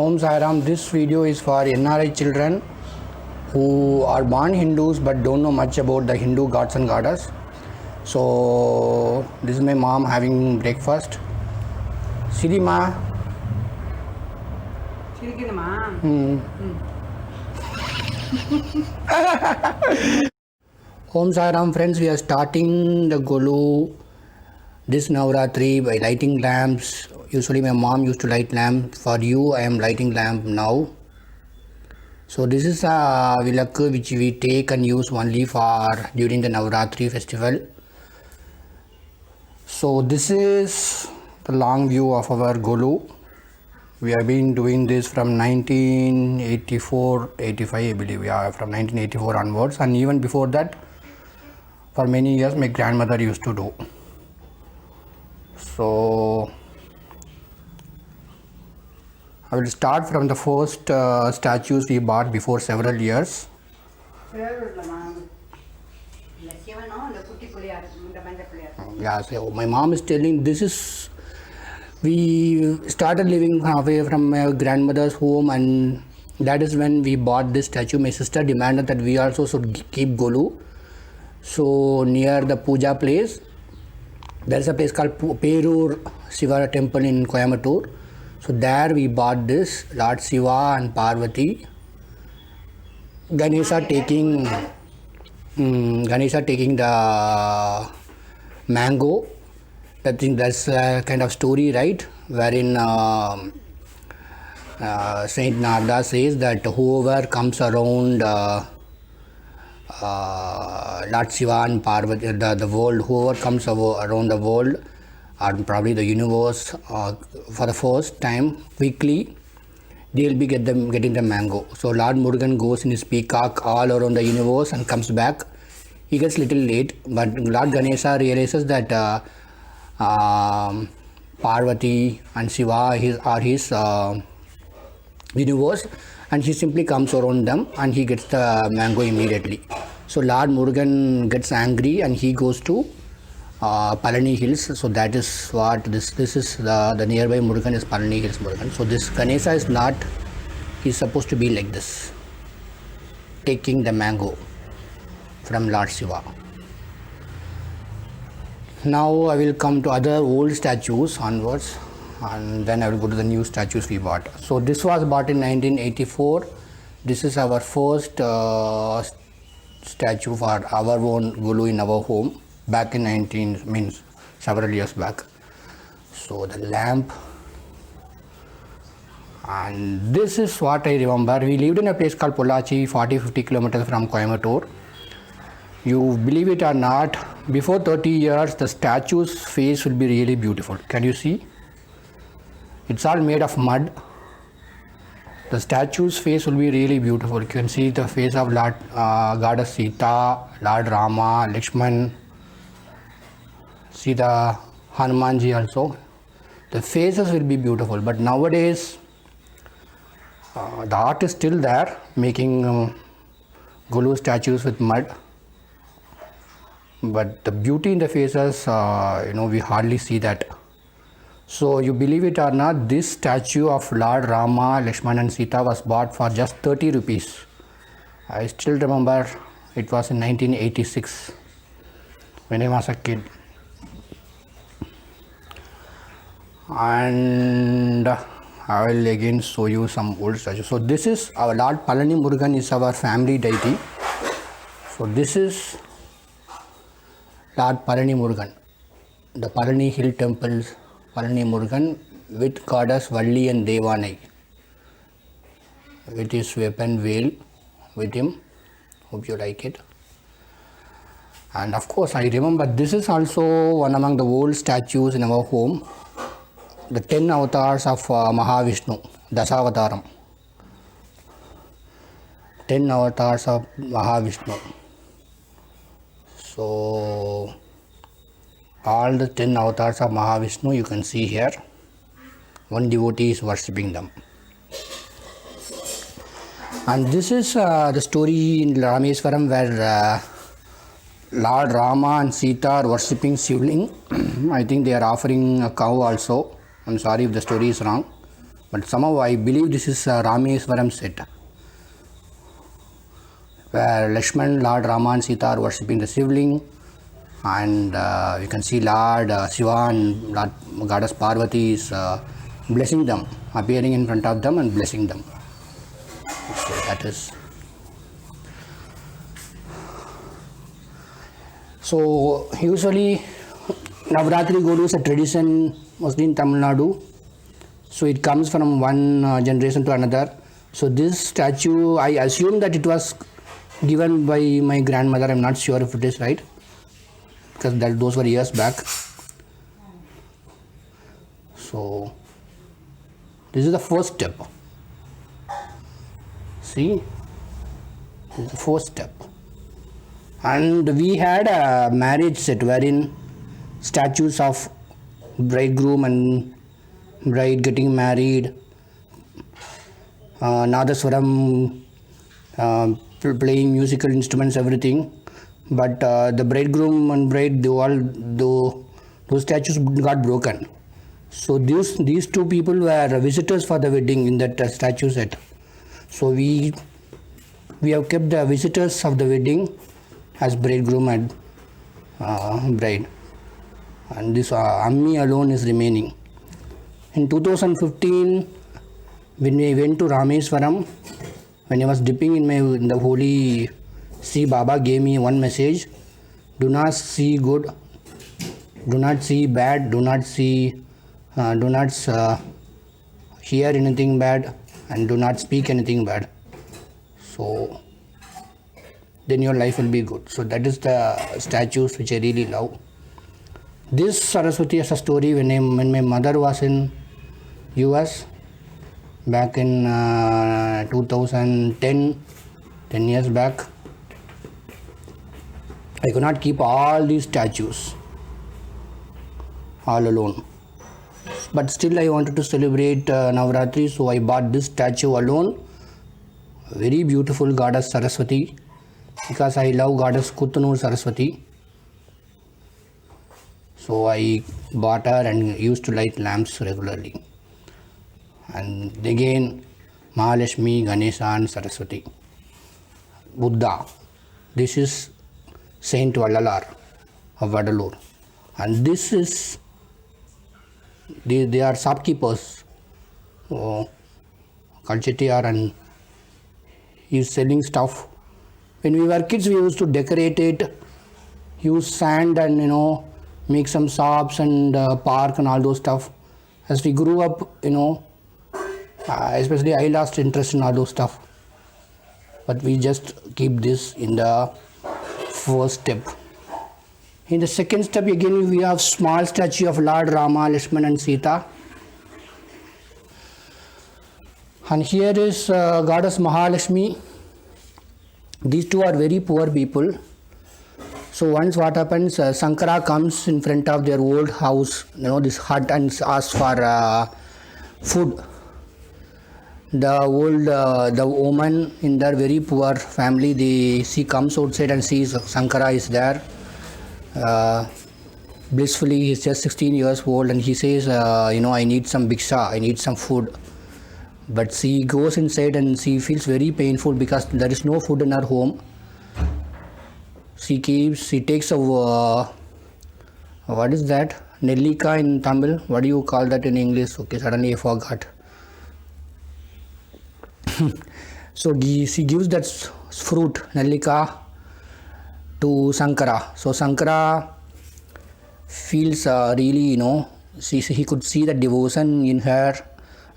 Om Sairam, this video is for NRI children who are born Hindus but don't know much about the Hindu gods and goddess. So this is my mom having breakfast. Sirima. Om Sairam friends, we are starting the Golu this Navratri by lighting lamps. Usually my mom used to light lamp. For you, I am lighting lamp now. So this is a vilakku which we take and use only for during the Navratri festival. So this is the long view of our Golu. We have been doing this from 1984-85, I believe. Yeah, from 1984 onwards, and even before that, for many years, my grandmother used to do. So I will start from the first statues we bought before several years. Yeah, so my mom is telling this is, we started living away from my grandmother's home, and that is when we bought this statue. My sister demanded that we also should keep Golu. So near the puja place, there is a place called Perur Shiva temple in Coimbatore. So there we bought this Lord Shiva and Parvati. Ganesha taking the mango. I think that's a kind of story, right? Wherein Saint Narada says that whoever comes around Lord Shiva and Parvati, the world, whoever comes around the world, or probably the universe, for the first time weekly, they'll be getting the mango. So Lord Murugan goes in his peacock all around the universe and comes back. He gets little late, but Lord Ganesha realizes that Parvati and Shiva are his universe, and he simply comes around them and he gets the mango immediately. So Lord Murugan gets angry and he goes to Palani Hills. So that is what this is, the nearby Murugan is Palani Hills Murugan. So this Ganesha is not, he's supposed to be like this, taking the mango from Lord Shiva. Now I will come to other old statues onwards, and then I will go to the new statues we bought. So this was bought in 1984. This is our first statue for our own Golu in our home back in several years back. So the lamp, and this is what I remember. We lived in a place called Pollachi, 40-50 kilometers from Coimbatore. You believe it or not, before 30 years the statue's face will be really beautiful. Can you see? It's all made of mud. The statue's face will be really beautiful. You can see the face of Lord Goddess Sita, Lord Rama, Lakshman. See the Hanumanji also. The faces will be beautiful. But nowadays, the art is still there, making Golu statues with mud. But the beauty in the faces, we hardly see that. So you believe it or not, this statue of Lord Rama, Lakshman and Sita was bought for just 30 rupees. I still remember it was in 1986 when I was a kid. And I will again show you some old statues. So this is our Lord Palani Murugan, is our family deity. So this is Lord Palani Murugan, the Palani Hill Temples, Palani Murugan with goddess Valli and Devanai, with his weapon veil with him. Hope you like it. And of course, I remember this is also one among the old statues in our home, the 10 avatars of Mahavishnu, Dasavataram. 10 avatars of Mahavishnu. So all the 10 avatars of Mahavishnu you can see here. One devotee is worshipping them. And this is the story in Rameswaram where Lord Rama and Sita are worshipping Shivling. I think they are offering a cow also. I'm sorry if the story is wrong. but somehow I believe this is Rameswaram set, where Lakshman, Lord Rama and Sita are worshipping the Shivling, and you can see Lord Shiva and Lord Goddess Parvati is blessing them, appearing in front of them and blessing them. So that is. So usually Navratri Godu is a tradition mostly in Tamil Nadu. So it comes from one generation to another. So this statue, I assume that it was given by my grandmother. I'm not sure if it is right, because those were years back. So this is the first step. See, this is the first step. And we had a marriage set wherein statues of bridegroom and bride getting married, Nadaswaram, playing musical instruments, everything. But the bridegroom and bride, those statues got broken. So these two people were visitors for the wedding in that statue set. So we have kept the visitors of the wedding as bridegroom and bride, and this Ammi alone is remaining. In 2015, when we went to Rameswaram, when I was dipping in the holy sea, Baba gave me one message: do not see good, do not see bad, do not hear anything bad, and do not speak anything bad. So then your life will be good. So that is the statues which I really love. This Saraswati has a story. When my mother was in US back in 2010, 10 years back, I could not keep all these statues all alone. But still I wanted to celebrate Navratri, so I bought this statue alone. Very beautiful goddess Saraswati, because I love goddess Kuttanur Saraswati. So I bought her and used to light lamps regularly. And again, Mahalakshmi, Ganesha and Saraswati. Buddha. This is Saint Vallalar of Vadalur. And this is, they are shopkeepers. Called Chettiar, and he is selling stuff. When we were kids, we used to decorate it, use sand and make some shops and park and all those stuff. As we grew up, especially I lost interest in all those stuff. But we just keep this in the first step. In the second step, again we have small statue of Lord Rama, Lakshman and Sita. And here is goddess Mahalakshmi. These two are very poor people. So once what happens, Sankara comes in front of their old house, this hut, and asks for food. The woman in their very poor family, she comes outside and sees Sankara is there. Blissfully, he's just 16 years old, and he says, I need some bhiksha, I need some food. But she goes inside and she feels very painful because there is no food in her home. She takes a, what is that? Nellika in Tamil. What do you call that in English? Okay, suddenly I forgot. So she gives that fruit, Nellika, to Sankara. So Sankara feels really, he could see the devotion in her,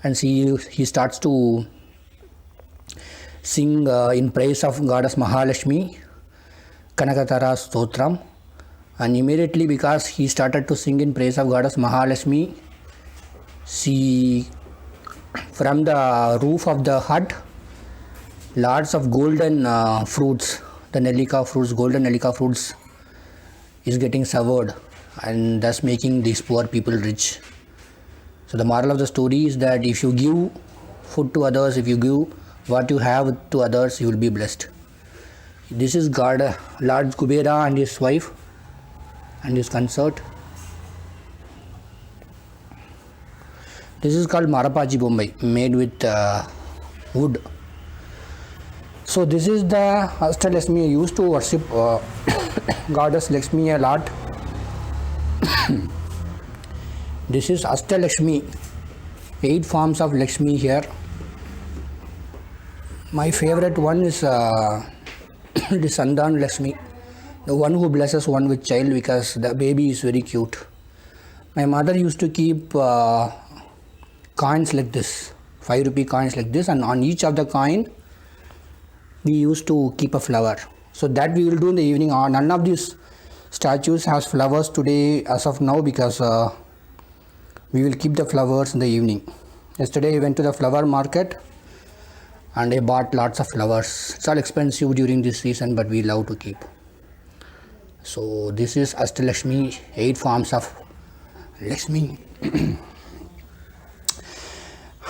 and he starts to sing in praise of goddess Mahalakshmi, Kanakatara Stotram. And immediately, because he started to sing in praise of goddess Mahalakshmi, from the roof of the hut, lots of golden fruits, the Nellika fruits, golden Nellika fruits is getting served, and thus making these poor people rich. So the moral of the story is that if you give food to others, if you give what you have to others, you will be blessed. This is Lord Kubera and his wife and his consort. This is called Marapachi Bombay, made with wood. So this is the Ashtalakshmi. I used to worship goddess Lakshmi a lot. This is Ashtalakshmi, 8 forms of Lakshmi here. My favorite one is the Sandan Lakshmi, the one who blesses one with child, because the baby is very cute. My mother used to keep coins like this, 5 rupee coins like this, and on each of the coin we used to keep a flower. So that we will do in the evening. None of these statues has flowers today as of now, because we will keep the flowers in the evening. Yesterday I went to the flower market and I bought lots of flowers. It's all expensive during this season, but we love to keep. So this is Ashtalakshmi, 8 forms of Lakshmi.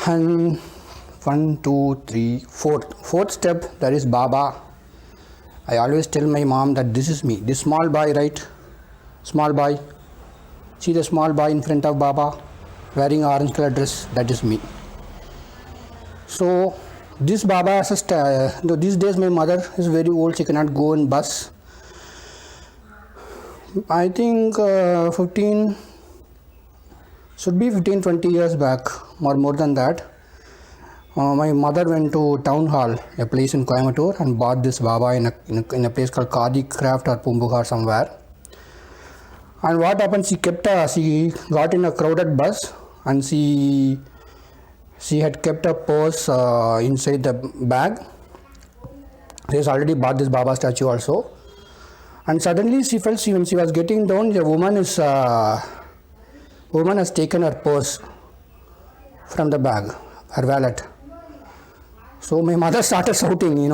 And 1, 2, 3, fourth step, that is Baba. I always tell my mom that this is me, this small boy, right? Small boy. See the small boy in front of Baba wearing orange color dress, that is me. So this Baba has these days my mother is very old, she cannot go in bus. I think 15 20 years back, or more than that, my mother went to town hall, a place in Coimbatore, and bought this Baba in a place called Khadi Craft or Pumbugar somewhere. And what happened, she got in a crowded bus, and she had kept a purse inside the bag. She has already bought this Baba statue also. And suddenly she felt, when she was getting down, the woman has taken her purse from the bag, her wallet. So my mother started shouting,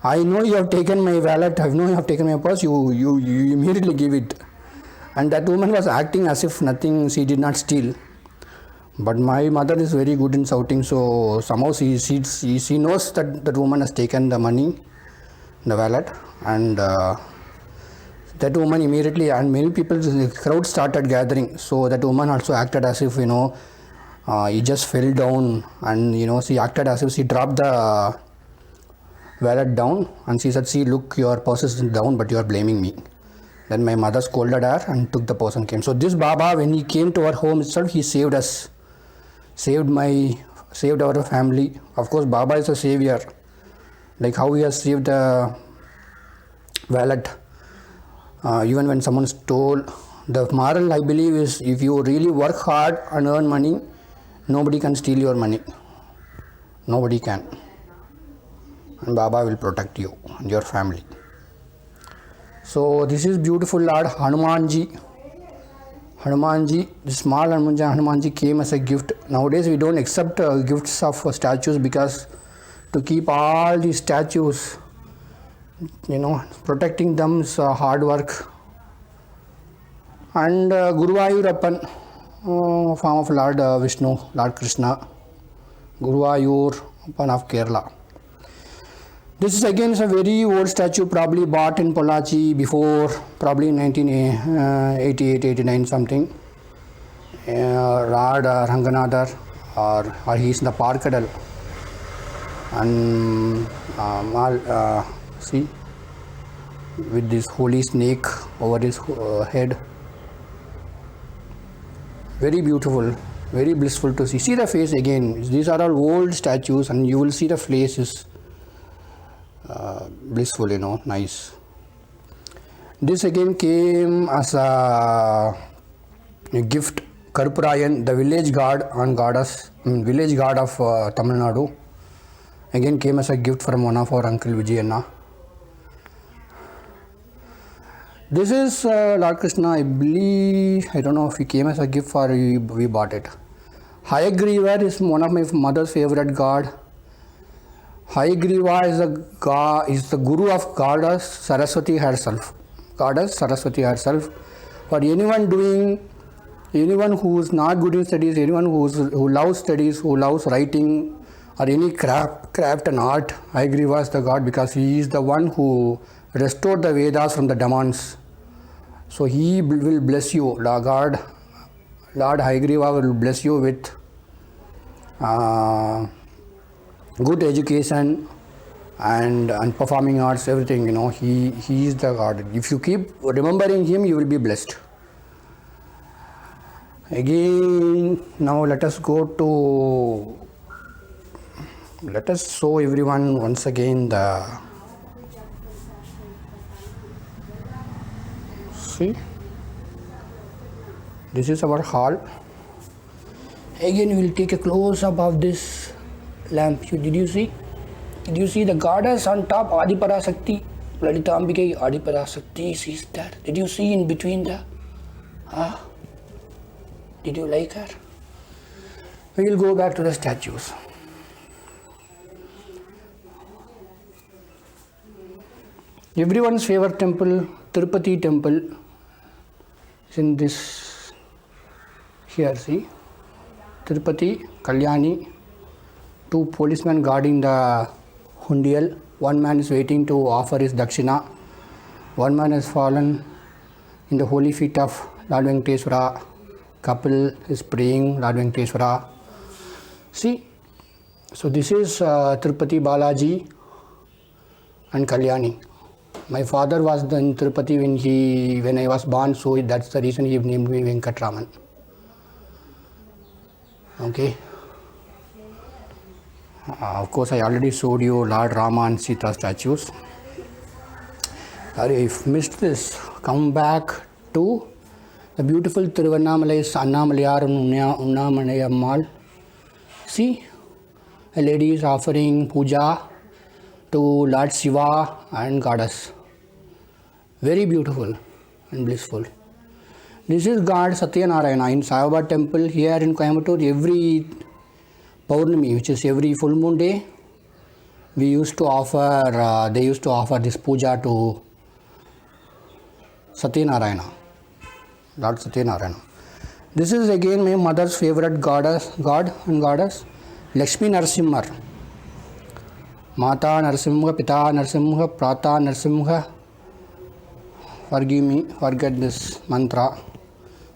I know you have taken my wallet, I know you have taken my purse, you immediately give it. And that woman was acting as if nothing, she did not steal. But my mother is very good in shouting, so somehow she knows that the woman has taken the money, the wallet, and that woman immediately, and many people, the crowd started gathering. So that woman also acted as if, he just fell down, and she acted as if she dropped the wallet down, and she said, see, look, your purse is down, but you are blaming me. Then my mother scolded her and took the purse and came. So this Baba, when he came to our home itself, he saved us. Saved our family. Of course, Baba is a savior. Like how he has saved the wallet, even when someone stole. The moral, I believe, is if you really work hard and earn money, nobody can steal your money. Nobody can. And Baba will protect you and your family. So this is beautiful Lord Hanumanji. Hanumanji, the small Hanumanji came as a gift. Nowadays we don't accept gifts of statues, because to keep all these statues, protecting them is hard work. And Guruvayurappan, form of Lord Vishnu, Lord Krishna, Guruvayurappan of Kerala. This is again a very old statue, probably bought in Pollachi before, probably 1988, 89 something. Lord Ranganatha, or he is in the Parkadal. And see, with this holy snake over his head. Very beautiful, very blissful to see. See the face again. These are all old statues, and you will see the face is blissful, nice. This again came as a gift. Karpurayan, the village god and goddess, village god of Tamil Nadu, again came as a gift from one of our uncle Vijayanna. This is Lord Krishna, I believe, I don't know if he came as a gift or we bought it. Hayagriva is one of my mother's favorite god. Hayagriva is the guru of goddess Saraswati herself. Goddess Saraswati herself. For anyone who is not good in studies, anyone who loves studies, who loves writing or any craft and art, Hayagriva is the god, because he is the one who restored the Vedas from the demons. So he will bless you, Lord Hayagriva will bless you with good education and performing arts, everything, he is the god. If you keep remembering him, you will be blessed. Again, now let us show everyone once again see, this is our hall. Again, we will take a close up of this lamp. Did you see the goddess on top, Adiparasakti, Lalitambike Adiparasakti, she's there. Did you see in between the did you like her? We will go back to the statues. Everyone's favorite temple, Tirupati temple, is in this here. See, Tirupati, Kalyani, two policemen guarding the hundial. One man is waiting to offer his dakshina. One man has fallen in the holy feet of Lord Venkateswara. Couple is praying Lord Venkateswara. See, so this is Tirupati Balaji and Kalyani. My father was in Tirupati when I was born, so that's the reason he named me Venkatraman. Okay. Of course, I already showed you Lord Rama and Sita statues. If you missed this, come back to the beautiful Tiruvannamalai Annamalayar Unnamanayammal. See, a lady is offering puja to Lord Shiva and Goddess. Very beautiful and blissful. This is God Satyanarayana in Sai Baba temple here in Coimbatore. Every Paurnami, which is every full moon day, they used to offer this puja to Satyanarayana, Lord Satyanarayana. This is again my mother's favorite god and goddess, Lakshmi Narasimha. Mata Narasimha, Pita Narasimha, Prata Narasimha. Forgive me, forget this mantra,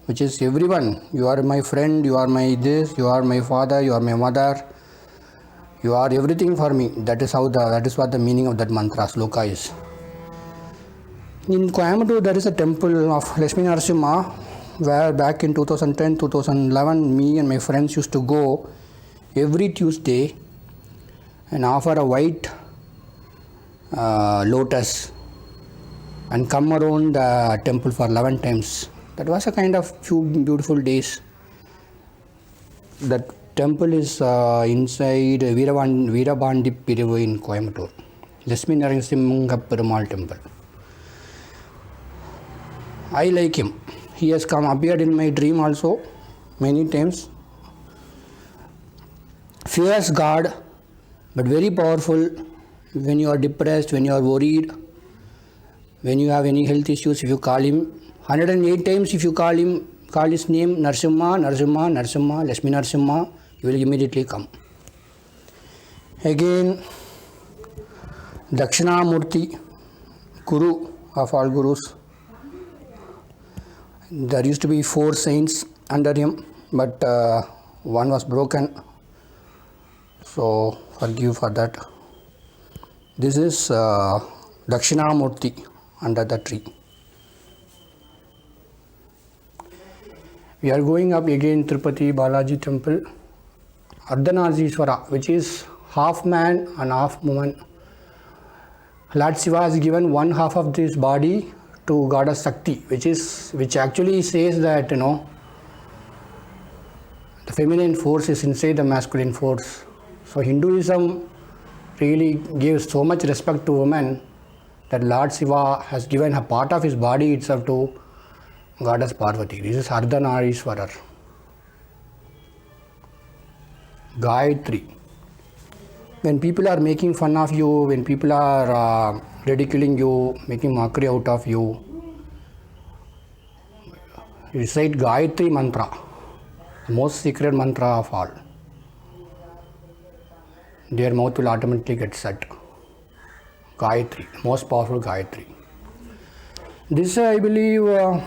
which is everyone. You are my friend, you are my this, you are my father, you are my mother, you are everything for me. That is what the meaning of that mantra sloka is. In Coimbatore, there is a temple of Lakshmi Narasimha, where back in 2010, 2011, me and my friends used to go every Tuesday and offer a white lotus and come around the temple for 11 times. That was a kind of few beautiful days. That temple is inside Veerabandi Pirivu in Coimbatore, Lakshmi Narasimha Perumal temple. I like him. He has appeared in my dream also many times. Fierce God, but very powerful. When you are depressed, when you are worried, when you have any health issues, if you call him 108 times, if you call his name Narasimha, Narasimha, Narasimha, Lakshmi Narasimha, he will immediately come. Again, Dakshinamurti, Guru of all Gurus. There used to be 4 saints under him, but one was broken. So forgive for that. This is Dakshinamurti under the tree. We are going up again Tirupati Balaji temple. Ardhanarishwara, which is half man and half woman. Lord Shiva has given one half of this body to Goddess Shakti, which actually says that the feminine force is inside the masculine force. So Hinduism really gives so much respect to women that Lord Shiva has given a part of his body itself to Goddess Parvati. This is Ardhanarishwarar. Gayatri. When people are making fun of you, when people are ridiculing you, making mockery out of you, recite Gayatri mantra, the most secret mantra of all. Their mouth will automatically get shut. Gayatri, most powerful Gayatri. This I believe a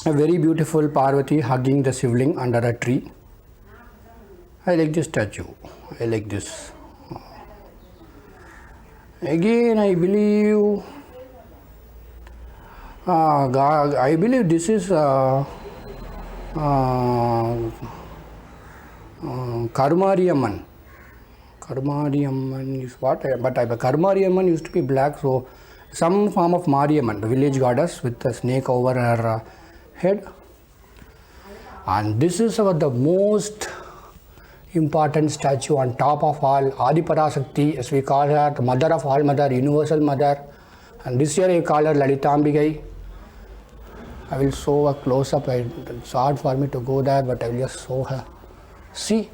very beautiful Parvati hugging the Shivling under a tree. I like this statue. I like this. Again, I believe. I believe this is Karumariamman. Karumariamman is what? But Karumariamman used to be black, so some form of Mariamman, the village goddess with a snake over her head. And this is the most important statue on top of all, Adiparasakti, as we call her, the mother of all mother, universal mother. And this year I call her Lalitambikai. I will show a close up. It's hard for me to go there, but I will just show her. See,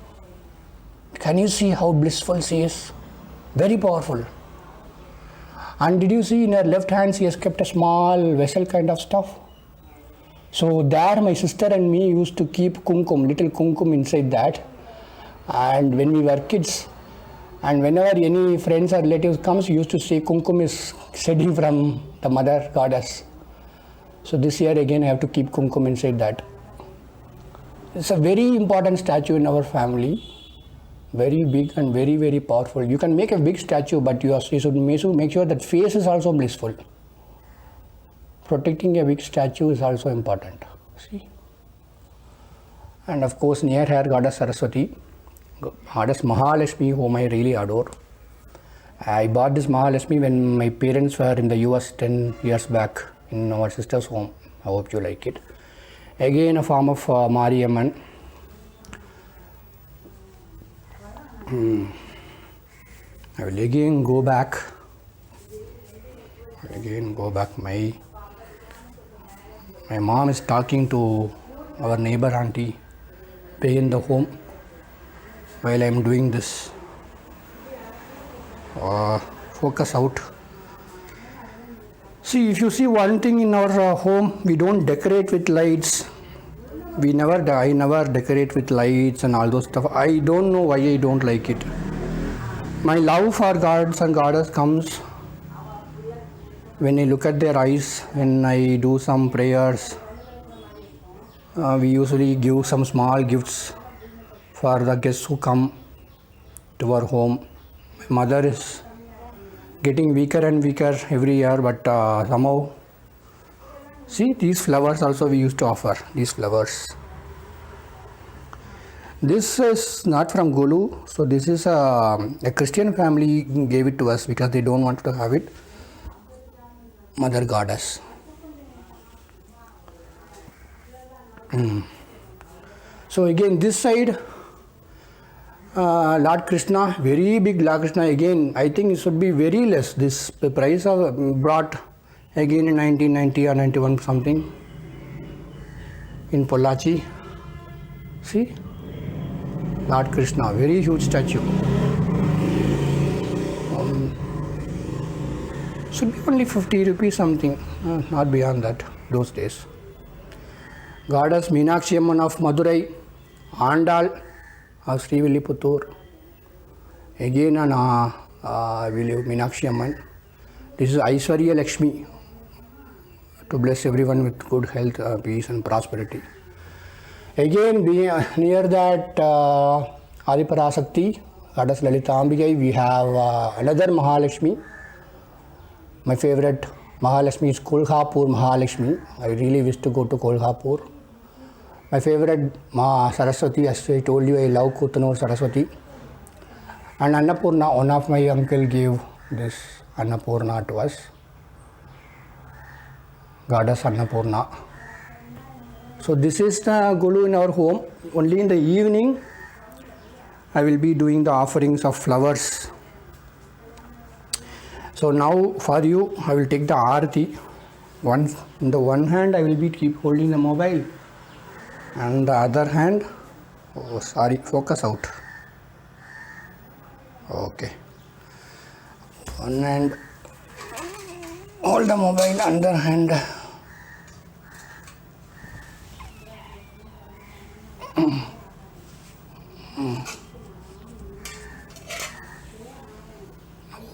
can you see how blissful she is? Very powerful. And did you see in her left hand she has kept a small vessel kind of stuff? So there my sister and me used to keep kumkum, little kumkum inside that. And when we were kids, and whenever any friends or relatives comes, we used to say kumkum is shedding from the mother goddess. So this year again I have to keep kumkum inside that. It's a very important statue in our family. Very big and very, very powerful. You can make a big statue, but you should make sure that face is also blissful. Protecting a big statue is also important. See? And of course near her goddess Saraswati, goddess Mahalakshmi, whom I really adore. I bought this Mahalakshmi when my parents were in the US 10 years back in our sister's home. I hope you like it. Again a form of Mariamman. I will again go back. My mom is talking to our neighbor auntie in the home while I am doing this. Focus out. See, if you see one thing in our home, we don't decorate with lights. I never decorate with lights and all those stuff. I don't know why I don't like it. My love for gods and goddess comes when I look at their eyes, when I do some prayers. We usually give some small gifts for the guests who come to our home. My mother is getting weaker and weaker every year, but somehow, see, these flowers also we used to offer, these flowers. This is not from Golu, so this is a Christian family gave it to us because they don't want to have it. Mother Goddess. So again this side, Lord Krishna, very big Lord Krishna. Again, I think it should be very less. This price of brought again in 1990 or 91 something in Pollachi. See, Lord Krishna, very huge statue. Should be only 50 rupees something, not beyond that those days. Goddess Meenakshi Amman of Madurai, Andal of Srivilliputtur. Again I believe Meenakshi Amman. This is Aishwarya Lakshmi, to bless everyone with good health, peace and prosperity. Again near that Adiparasakti, Goddess Lalitambikai, we have another Mahalakshmi. My favorite Mahalakshmi is Kolhapur Mahalakshmi. I really wish to go to Kolhapur. My favorite Saraswati, as I told you, I love Kutanur Saraswati. And Annapurna, one of my uncle gave this Annapurna to us. Goddess Annapurna. So this is the Golu in our home. Only in the evening I will be doing the offerings of flowers. So now for you I will take the Aarati. In the one hand I will be keep holding the mobile, and the other hand, focus out. Okay. One hand hold the mobile, other hand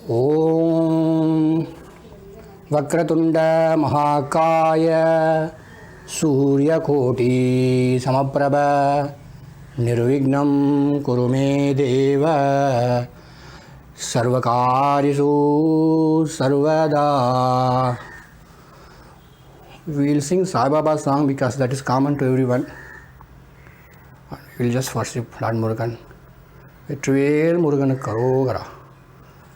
Om Vakratunda Mahakaya Surya Koti Samaprabha निर्विघ्नं कुरु मे देव सर्वकार्येषु सर्वदा. We will sing Sai Baba song because that is common to everyone. We will just worship Lord Murugan. Vetruvelu Murugan Karogara.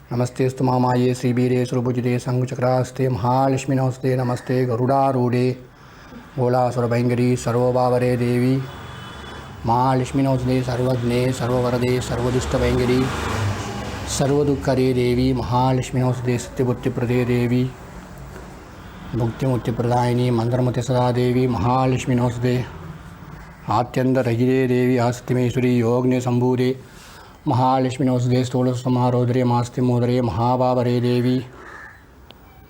Namaste Stu Mamaye Sri Bire Surabhujide Sanguchakraste Mahalakshmi Namaste Namaste Garuda Rude Bola Surabhangari Sarvabhavare Devi Mahalakshmi Namaste Sarvadne Sarvavarade Sarvadushta Bhangari Sarvadukkare Devi Mahalakshmi Namaste Satyabutti Prade Devi भुक्ति मुक्ति प्रदायिनी मंत्रमति सदा देवी महालक्ष्मी नमस्ते. आत्यंत रहिरे देवी आस्तिमेश्वरी योगने संभूरे महालक्ष्मी नमस्ते. स्थूल समारोदरे मास्ति मोदरे महाबाबरे देवी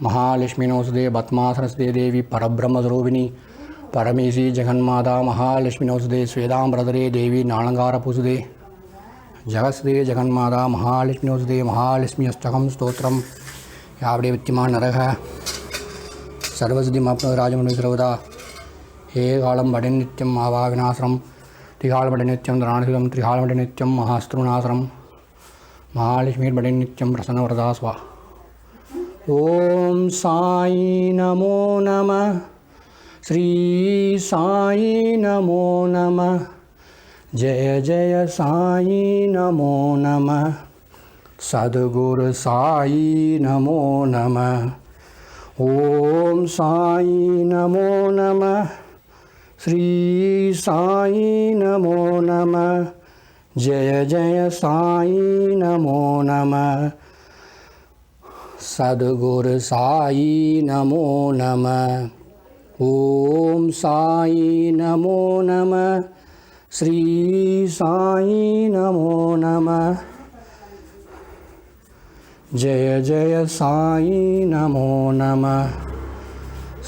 महालक्ष्मी नमस्ते. पद्मासनस्ते देवी परब्रह्मस्वरूपिणी परमेशी जगन्माता महालक्ष्मी नमस्ते. स्वेदांबरधरे देवी नालंकारपुसुदे जगस्ते जगन्माता महालक्ष्मी नमस्ते. महालक्ष्मी अष्टकं स्तोत्रम यावडे विद्यमान नरः सर्वसिद्धिमाप्नोति राजमनुः सर्वदा. हे कालं वडे नित्यं महाभाविनाशनं त्रिकालवडे नित्यं धनाधिकं त्रिकालवडे नित्यं महास्त्रुनाशनं महालक्ष्मीर्वडे नित्यं प्रसन्नवरदा स्वा. ओम साई नमो नमः. श्री साई नमो नमः. जय जय साई नमो नमः. सद्गुरु साई नमो नमः. ओम साई नमो नमः. श्री साई नमो नमः. जय जय साई नमो नमः. सद्गुरु साई नमो नमः. ओम साई नमो नमः. श्री साई नमो नमः. जय जय साई नमो नमः.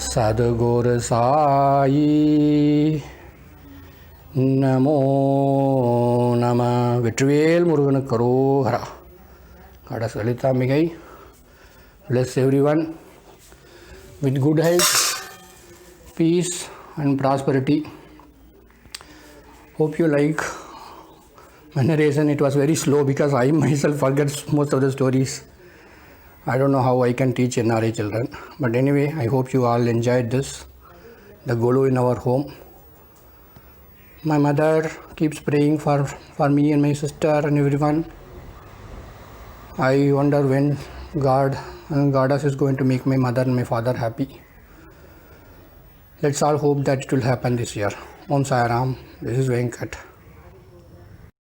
सद्गुरु साई नमो नमः. வெற்றிவேல் முருகனுக்கு கரோகரா. Goddess Lalita Migai bless everyone with good health, peace and prosperity. Hope you like my narration. It was very slow because I myself forget most of the stories. I don't know how I can teach NRI children. But anyway, I hope you all enjoyed this. The Golu in our home. My mother keeps praying for me and my sister and everyone. I wonder when God and Goddess is going to make my mother and my father happy. Let's all hope that it will happen this year. Om Sai Ram. This is Venkat.